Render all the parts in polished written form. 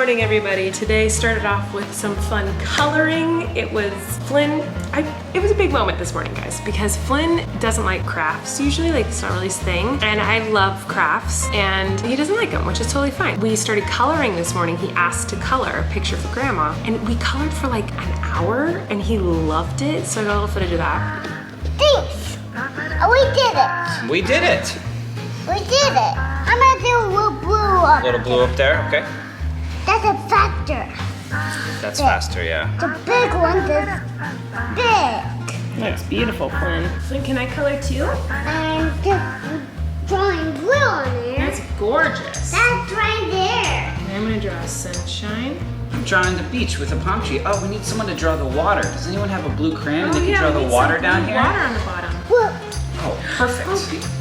morning, everybody. Today started off with some fun coloring. It was Flynn. It was a big moment this morning, guys, because Flynn doesn't like crafts usually, like it's not really his thing. And I love crafts, and he doesn't like them, which is totally fine. We started coloring this morning. He asked to color a picture for Grandma, and we colored for like an hour, and he loved it. So I got a little footage of that. Thanks. We did it. We did it. We did it. I'm gonna do a little blue up. A little blue up there, okay. That's a factor. That's faster, yeah. The big one is big. That's beautiful, Flynn. Flynn, can I color too? And just drawing blue on there. That's gorgeous. That's right there. And I'm gonna draw sunshine. I'm drawing the beach with a palm tree. Oh, we need someone to draw the water. Does anyone have a blue crayon? They can draw the water down here? Water on the bottom. Look. Oh, perfect.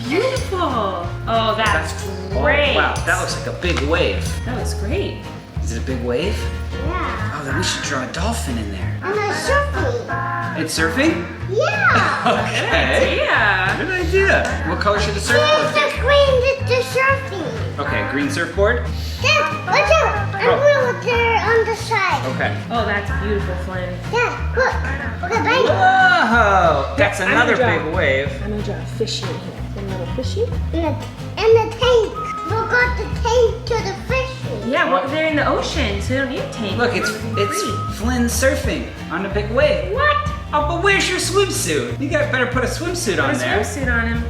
Beautiful. Oh, that's great. Oh, wow, that looks like a big wave. That looks great. Is it a big wave? Yeah. Oh, then we should draw a dolphin in there. And a surfing. It's surfing? Yeah. Okay. Yeah. Good idea. What color should the surfboard Here's be? the green, the surfing. Okay, green surfboard? Dad, watch out. I'm blue there on the side. Okay. Oh, that's beautiful, Flynn. Dad, look. Okay, bang. Whoa! That's I'm another gonna draw- big wave. I'm gonna draw a fishy in here. A little fishy? And the tank. We got the tank to the fishy. Yeah, well, they're in the ocean, so they don't need a tank. Look, it's Flynn surfing on a big wave. What? Oh, but where's your swimsuit? You better put a swimsuit on Put a there. swimsuit on him.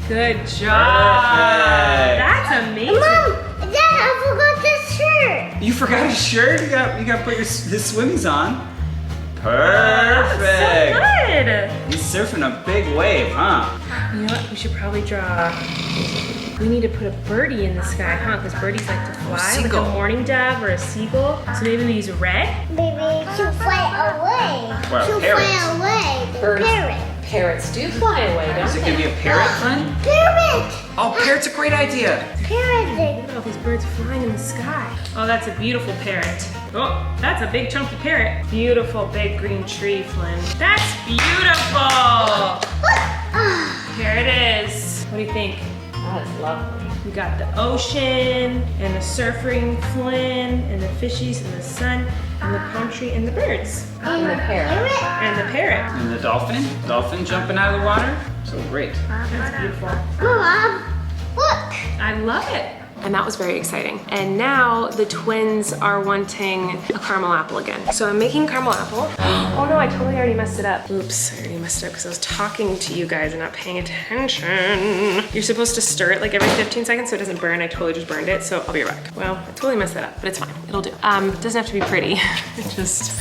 Good job. Perfect. That's amazing. Mom, Dad, I forgot this shirt. You forgot his shirt? You got to put his swimmies on. That Perfect. was so good. He's surfing a big wave, huh? You know what? We should probably draw. We need to put a birdie in the sky, huh? Because birdies like to fly, like seagull. a mourning dove or a seagull. So maybe we use red. Baby, she'll fly away. Well, She'll parrots. fly away. The Birds. parrot. Parrots do fly away, don't Is it gonna be a parrot, Flynn? Parrot. Oh, parrot's a great idea. Parrot. Look at all these birds flying in the sky. Oh, that's a beautiful parrot. Oh, that's a big chunky parrot. Beautiful big green tree, Flynn. That's beautiful. Here it is. What do you think? That's lovely. We got the ocean and the surfing Flynn and the fishies and the sun and the palm tree and the birds. And the parrot. And the parrot. And the dolphin? Dolphin jumping out of the water? So great. That's beautiful. Mom, look. I love it. And that was very exciting. And now the twins are wanting a caramel apple again. So I'm making caramel apple. Oh no, I totally already messed it up. Oops, I already messed it up because I was talking to you guys and not paying attention. You're supposed to stir it like every 15 seconds so it doesn't burn. I totally just burned it, so I'll be right back. Well, I totally messed that up, but it's fine, it'll do. It doesn't have to be pretty, it just,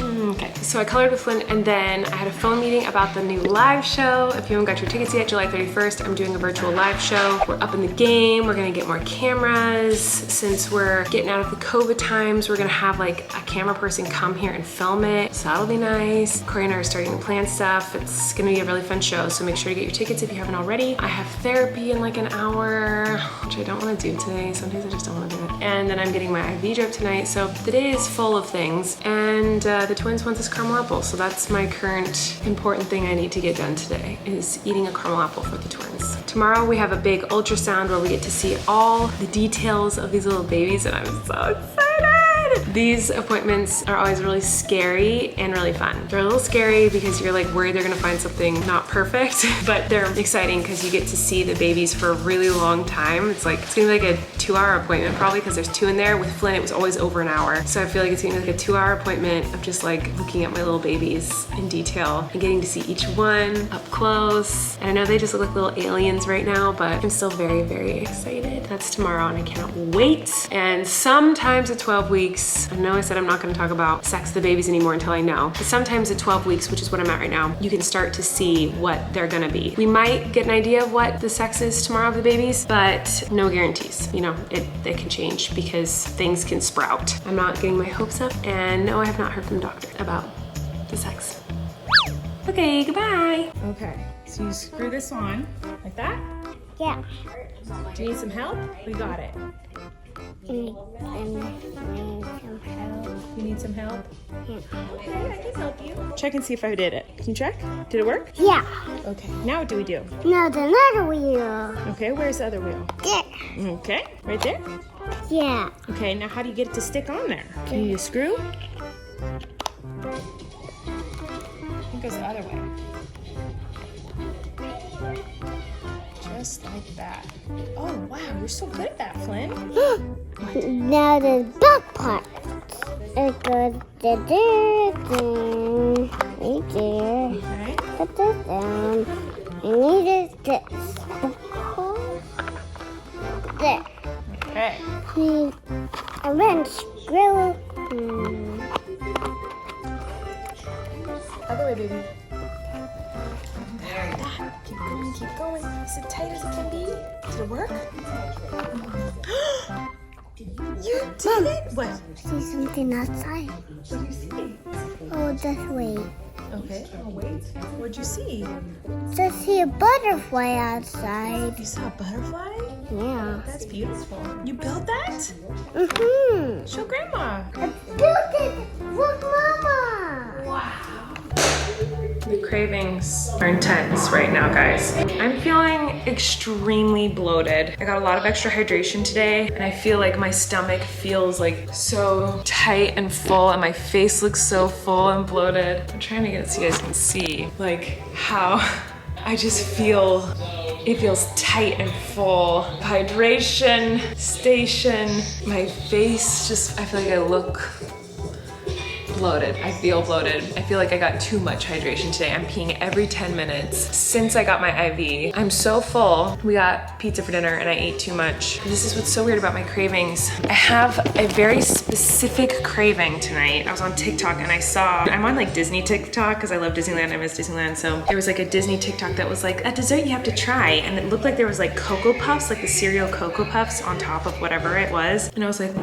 okay, so I colored with Flynn, and then I had a phone meeting about the new live show. If you haven't got your tickets yet, July 31st, I'm doing a virtual live show. We're up in the game. We're gonna get more cameras. Since we're getting out of the COVID times, we're gonna have like a camera person come here and film it. So that'll be nice. Kory and I are starting to plan stuff. It's gonna be a really fun show, so make sure to get your tickets if you haven't already. I have therapy in like an hour, which I don't wanna do today. Sometimes I just don't wanna do it. And then I'm getting my IV drip tonight. So the day is full of things. And the twins want this caramel apple. So that's my current important thing I need to get done today, is eating a caramel apple for the twins. Tomorrow we have a big ultrasound where we get to see all the details of these little babies, and I'm so excited. These appointments are always really scary and really fun. They're a little scary because you're like worried they're gonna find something not perfect, but they're exciting because you get to see the babies for a really long time. It's gonna be like a 2-hour appointment probably, because there's 2 in there. With Flynn, it was always over an hour. So I feel like it's gonna be like a 2-hour appointment of just like looking at my little babies in detail and getting to see each one up close. And I know they just look like little aliens right now, but I'm still very, very excited. That's tomorrow and I cannot wait. And sometimes at 12 weeks, I know I said I'm not gonna talk about sex of the babies anymore until I know, but sometimes at 12 weeks, which is what I'm at right now, you can start to see what they're gonna be. We might get an idea of what the sex is tomorrow of the babies, but no guarantees. You know, it can change because things can sprout. I'm not getting my hopes up, and no, I have not heard from the doctor about the sex. Okay, goodbye. Okay, so you screw this on like that. Yeah. Do you need some help? We got it. And some help. You need some help? Yeah. Okay, I can help you. Check and see if I did it. Can you check? Did it work? Yeah. Okay, now what do we do? Now the another wheel. Okay, where's the other wheel? There. Okay, right there? Yeah. Okay, now how do you get it to stick on there? Do you use a screw? I think it goes the other way. Just like that. Oh, wow, you're so good at that, Flynn. Now the back part. It goes there, right there. Okay. Put this down. I need this. There. Okay. And then screw. Other way, baby. There you go. Keep going, keep going. Is it tight as it can be? Did it work? You did it! What? See something outside. What do you see? Oh, this way. Okay. Oh, wait. What'd you see? Just see a butterfly outside. You saw a butterfly? Yeah. That's beautiful. You built that? Mm-hmm. Show Grandma. I built it with Mama. Wow. The cravings are intense right now, guys. I'm feeling extremely bloated. I got a lot of extra hydration today, and I feel like my stomach feels like so tight and full, and my face looks so full and bloated. I'm trying to get it so you guys can see like how I just feel, it feels tight and full. Hydration station, my face just, I feel like I look bloated. I feel bloated. I feel like I got too much hydration today. I'm peeing every 10 minutes since I got my IV. I'm so full. We got pizza for dinner and I ate too much. This is what's so weird about my cravings. I have a very specific craving tonight. I was on TikTok and I'm on like Disney TikTok because I love Disneyland. I miss Disneyland. So there was like a Disney TikTok that was like a dessert you have to try. And it looked like there was like Cocoa Puffs, like the cereal Cocoa Puffs on top of whatever it was. And I was like,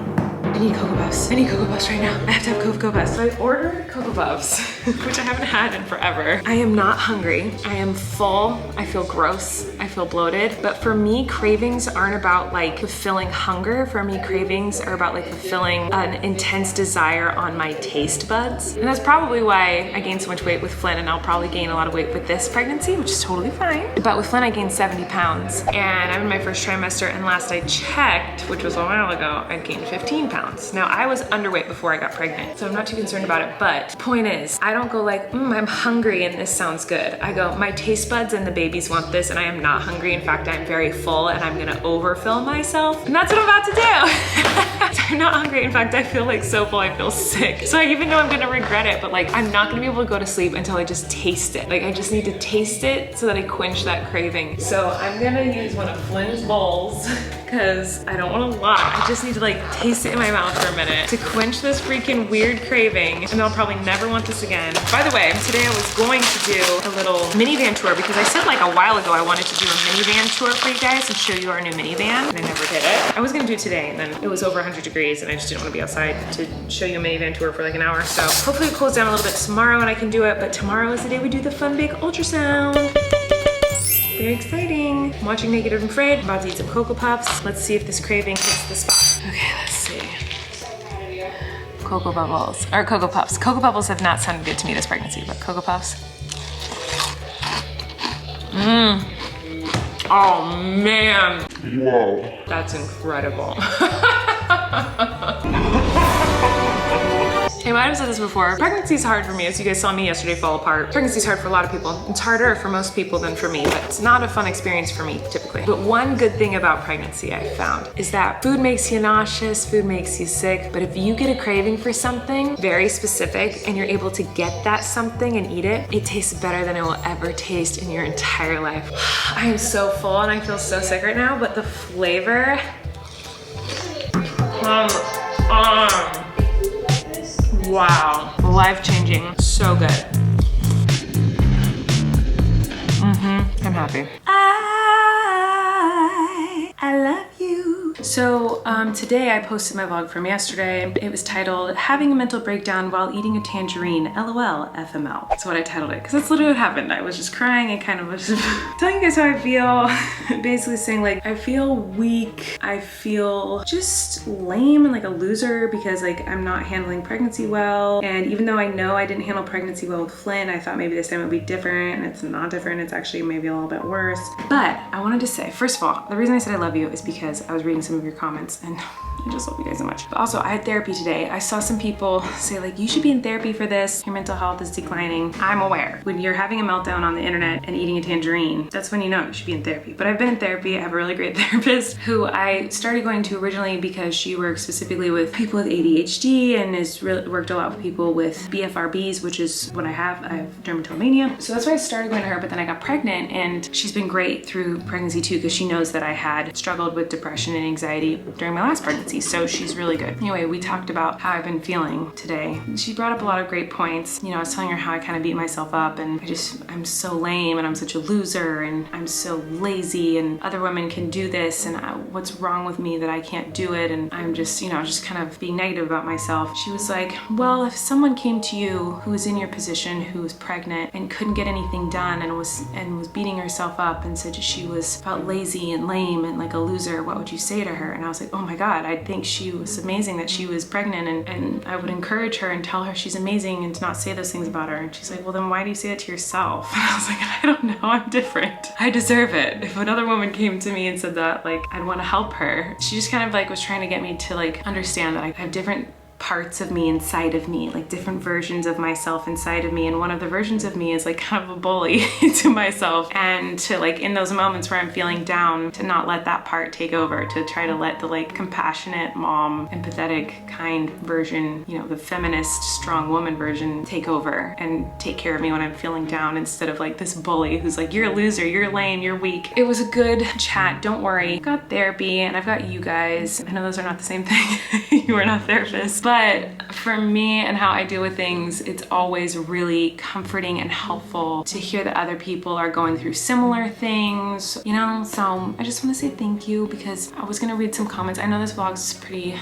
I need Cocoa Puffs. I need Cocoa Puffs right now. I have to have Cocoa Puffs. So I ordered Cocoa Puffs, which I haven't had in forever. I am not hungry. I am full. I feel gross. I feel bloated. But for me, cravings aren't about like fulfilling hunger. For me, cravings are about like fulfilling an intense desire on my taste buds. And that's probably why I gained so much weight with Flynn, and I'll probably gain a lot of weight with this pregnancy, which is totally fine. But with Flynn, I gained 70 pounds. And I'm in my first trimester, and last I checked, which was a while ago, I gained 15 pounds. Now, I was underweight before I got pregnant, so I'm not too concerned about it, but point is, I don't go like, I'm hungry and this sounds good. I go, my taste buds and the babies want this, and I am not hungry. In fact, I'm very full and I'm gonna overfill myself, and that's what I'm about to do. So I'm not hungry. In fact, I feel like so full, I feel sick. So I even know I'm gonna regret it, but like, I'm not gonna be able to go to sleep until I just taste it. Like, I just need to taste it so that I quench that craving. So I'm gonna use one of Flynn's bowls because I don't wanna lie. I just need to like taste it in my mouth for a minute to quench this freaking weird craving, and I'll probably never want this again. By the way, today I was going to do a little minivan tour because I said like a while ago I wanted to do a minivan tour for you guys and show you our new minivan, and I never did it. I was gonna do it today, and then it was over 100 degrees and I just didn't want to be outside to show you a minivan tour for like an hour. So hopefully it cools down a little bit tomorrow and I can do it, but tomorrow is the day we do the fun big ultrasound. Very exciting. I'm watching Naked and Afraid. I'm about to eat some Cocoa Puffs. Let's see if this craving hits the spot. Okay, let's see. Cocoa Bubbles, or Cocoa Puffs. Cocoa Bubbles have not sounded good to me this pregnancy, but Cocoa Puffs. Oh man. Whoa. That's incredible. I might have said this before. Pregnancy is hard for me, as you guys saw me yesterday fall apart. Pregnancy is hard for a lot of people. It's harder for most people than for me, but it's not a fun experience for me typically. But one good thing about pregnancy I found is that food makes you nauseous, food makes you sick, but if you get a craving for something very specific and you're able to get that something and eat it, it tastes better than it will ever taste in your entire life. I am so full and I feel so sick right now, but the flavor, wow, life-changing, so good. I'm happy. I love you. So today I posted my vlog from yesterday. It was titled, Having a Mental Breakdown While Eating a Tangerine, LOL, FML. That's what I titled it, because that's literally what happened. I was just crying and kind of was telling you guys how I feel. Basically saying like, I feel weak. I feel just lame and like a loser because like I'm not handling pregnancy well. And even though I know I didn't handle pregnancy well with Flynn, I thought maybe this time it would be different, and it's not different. It's actually maybe a little bit worse. But I wanted to say, first of all, the reason I said I love you is because I was reading some of your comments and I just love you guys so much. But also, I had therapy today. I saw some people say like, you should be in therapy for this. Your mental health is declining. I'm aware. When you're having a meltdown on the internet and eating a tangerine, that's when you know you should be in therapy. But I've been in therapy. I have a really great therapist who I started going to originally because she works specifically with people with ADHD and has really worked a lot with people with BFRBs, which is what I have. I have dermatillomania. So that's why I started going to her, but then I got pregnant, and she's been great through pregnancy too, because she knows that I had struggled with depression and anxiety during my last pregnancy. So she's really good. Anyway, we talked about how I've been feeling today. She brought up a lot of great points. You know, I was telling her how I kind of beat myself up and I'm so lame and I'm such a loser and I'm so lazy and other women can do this and what's wrong with me that I can't do it, and I'm just, you know, just kind of being negative about myself. She was like, well, if someone came to you who was in your position, who was pregnant and couldn't get anything done and was beating herself up and said she felt lazy and lame and like a loser, what would you say to her? And I was like, oh my God, I think she was amazing that she was pregnant, and I would encourage her and tell her she's amazing and to not say those things about her. And she's like, well, then why do you say that to yourself? And I was like, I don't know, I'm different. I deserve it. If another woman came to me and said that, like, I'd want to help her. She just kind of like was trying to get me to like understand that I have different parts of me inside of me, like different versions of myself inside of me, and one of the versions of me is like kind of a bully to myself, and to like in those moments where I'm feeling down, to not let that part take over, to try to let the like compassionate mom, empathetic, kind version, you know, the feminist, strong woman version take over and take care of me when I'm feeling down, instead of like this bully who's like, you're a loser, you're lame, you're weak. It was a good chat, don't worry. I've got therapy and I've got you guys. I know those are not the same thing. You are not therapists, but for me and how I deal with things, it's always really comforting and helpful to hear that other people are going through similar things, you know? So I just want to say thank you, because I was gonna read some comments. I know this vlog is pretty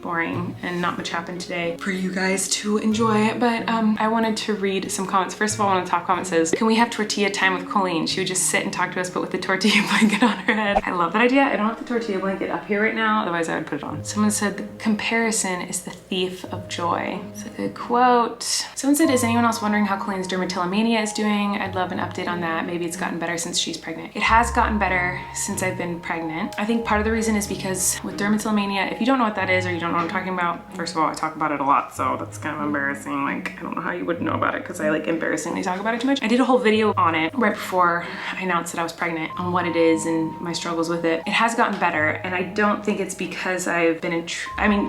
boring and not much happened today for you guys to enjoy, but I wanted to read some comments. First of all, one of the top comments says, can we have tortilla time with Colleen? She would just sit and talk to us, but with the tortilla blanket on her head. I love that idea. I don't have the tortilla blanket up here right now, otherwise I would put it on. Someone said, the comparison is the thief of joy. It's a good quote. Someone said, is anyone else wondering how Colleen's dermatillomania is doing? I'd love an update on that. Maybe it's gotten better since she's pregnant. It has gotten better since I've been pregnant. I think part of the reason is because with dermatillomania, if you don't know what that is, or you don't know what I'm talking about, first of all, I talk about it a lot, so that's kind of embarrassing. Like, I don't know how you would know about it, because I like embarrassingly talk about it too much. I did a whole video on it right before I announced that I was pregnant, on what it is and my struggles with it. It has gotten better, and I don't think it's because I've been in,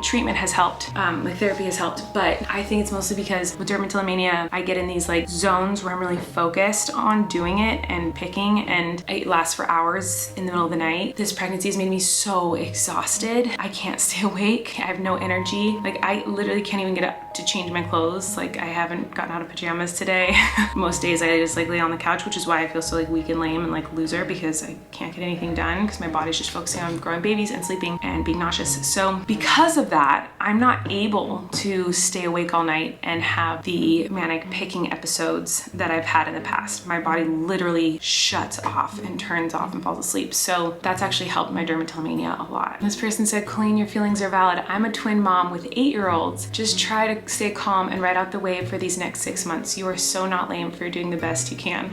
treatment has helped, like therapy has helped, but I think it's mostly because with dermatillomania, I get in these like zones where I'm really focused on doing it and picking, and it lasts for hours in the middle of the night. This pregnancy has made me so exhausted. I can't stay awake. I have no energy. Like, I literally can't even get up to change my clothes. Like, I haven't gotten out of pajamas today. Most days I just like lay on the couch, which is why I feel so like weak and lame and like loser, because I can't get anything done because my body's just focusing on growing babies and sleeping and being nauseous. So because of that, I'm not able to stay awake all night and have the manic picking episodes that I've had in the past. My body literally shuts off and turns off and falls asleep. So that's actually helped my dermatillomania a lot. This person said, Colleen, your feelings are valid. I'm a twin mom with 8-year-olds. Just try to stay calm and ride out the wave for these next 6 months. You are so not lame for doing the best you can.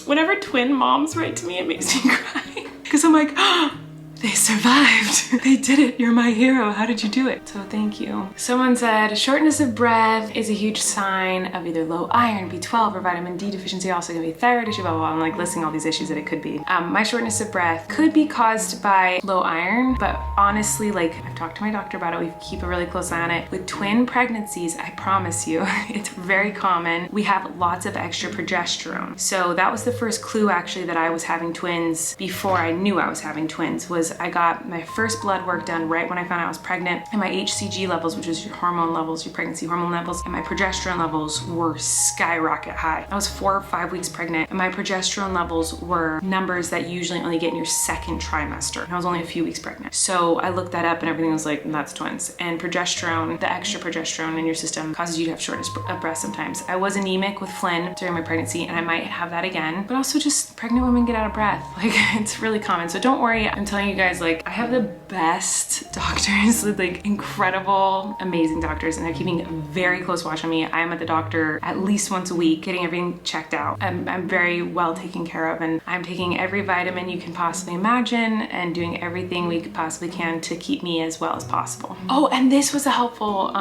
Whenever twin moms write to me, it makes me cry. Because I'm like, oh, they survived. They did it. You're my hero. How did you do it? So thank you. Someone said, shortness of breath is a huge sign of either low iron, B12, or vitamin D deficiency. Also gonna be thyroid issue, blah, blah, blah. I'm like listing all these issues that it could be. My shortness of breath could be caused by low iron, but honestly, like, I've talked to my doctor about it. We keep a really close eye on it. With twin pregnancies, I promise you, it's very common. We have lots of extra progesterone. So that was the first clue actually that I was having twins before I knew I was having twins, was I got my first blood work done right when I found out I was pregnant, and my HCG levels, which is your hormone levels, your pregnancy hormone levels, and my progesterone levels were skyrocket high. I was 4 or 5 weeks pregnant, and my progesterone levels were numbers that you usually only get in your second trimester. And I was only a few weeks pregnant. So I looked that up and everything was like, that's twins. And progesterone, the extra progesterone in your system, causes you to have shortness of breath sometimes. I was anemic with Flynn during my pregnancy, and I might have that again, but also just pregnant women get out of breath. Like, it's really common. So don't worry, I'm telling you guys, like, I have the best doctors, like incredible, amazing doctors, and they're keeping very close watch on me. I am at the doctor at least once a week, getting everything checked out. I'm very well taken care of, and I'm taking every vitamin you can possibly imagine and doing everything we possibly can to keep me as well as possible. Oh, and this was a helpful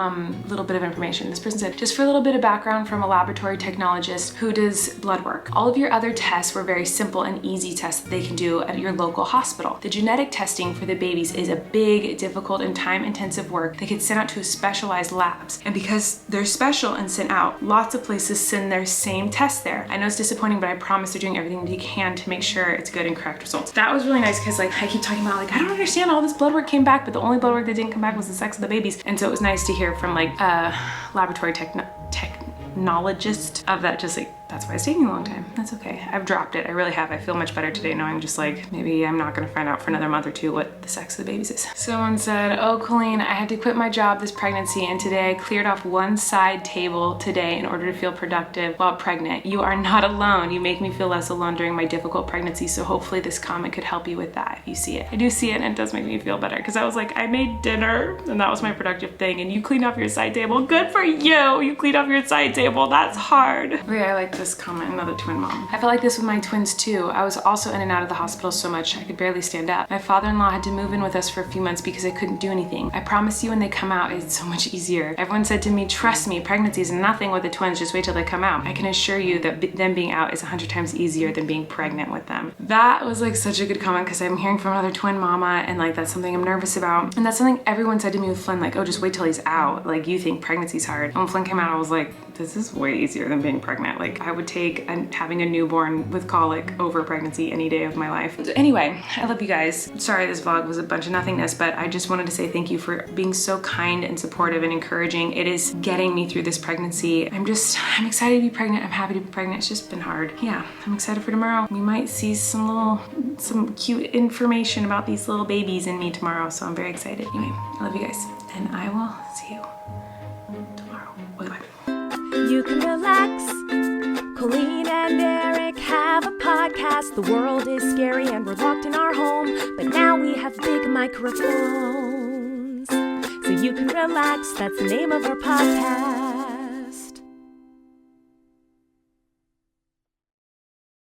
little bit of information. This person said, just for a little bit of background from a laboratory technologist who does blood work. All of your other tests were very simple and easy tests that they can do at your local hospital. The genetic testing for the babies is a big, difficult, and time-intensive work that gets sent out to specialized labs. And because they're special and sent out, lots of places send their same test there. I know it's disappointing, but I promise they're doing everything they can to make sure it's good and correct results. That was really nice because like I keep talking about like, I don't understand, all this blood work came back, but the only blood work that didn't come back was the sex of the babies. And so it was nice to hear from like a laboratory technologist of that, just like, that's why it's taking a long time. That's okay. I've dropped it. I really have. I feel much better today knowing just like, maybe I'm not gonna find out for another month or two what the sex of the babies is. Someone said, oh, Colleen, I had to quit my job this pregnancy, and today I cleared off one side table today in order to feel productive while pregnant. You are not alone. You make me feel less alone during my difficult pregnancy, so hopefully this comment could help you with that if you see it. I do see it, and it does make me feel better because I was like, I made dinner and that was my productive thing, and you cleaned off your side table. Good for you. You cleaned off your side table. That's hard. Okay, I like this comment, another twin mom. I felt like this with my twins too. I was also in and out of the hospital so much I could barely stand up. My father-in-law had to move in with us for a few months because I couldn't do anything. I promise you when they come out, it's so much easier. Everyone said to me, trust me, pregnancy is nothing with the twins, just wait till they come out. I can assure you that them being out is 100 times easier than being pregnant with them. That was like such a good comment because I'm hearing from another twin mama, and like that's something I'm nervous about. And that's something everyone said to me with Flynn, like, oh, just wait till he's out. Like, you think pregnancy's hard. And when Flynn came out, I was like, this is way easier than being pregnant. Like, I would take having a newborn with colic over pregnancy any day of my life. So anyway, I love you guys. Sorry this vlog was a bunch of nothingness, but I just wanted to say thank you for being so kind and supportive and encouraging. It is getting me through this pregnancy. I'm excited to be pregnant. I'm happy to be pregnant. It's just been hard. Yeah, I'm excited for tomorrow. We might see some cute information about these little babies in me tomorrow, so I'm very excited. Anyway, I love you guys, and I will see you tomorrow. Bye-bye. You can relax. Colleen and Eric have a podcast. The world is scary and we're locked in our home, but now we have big microphones, so you can relax. That's the name of our podcast.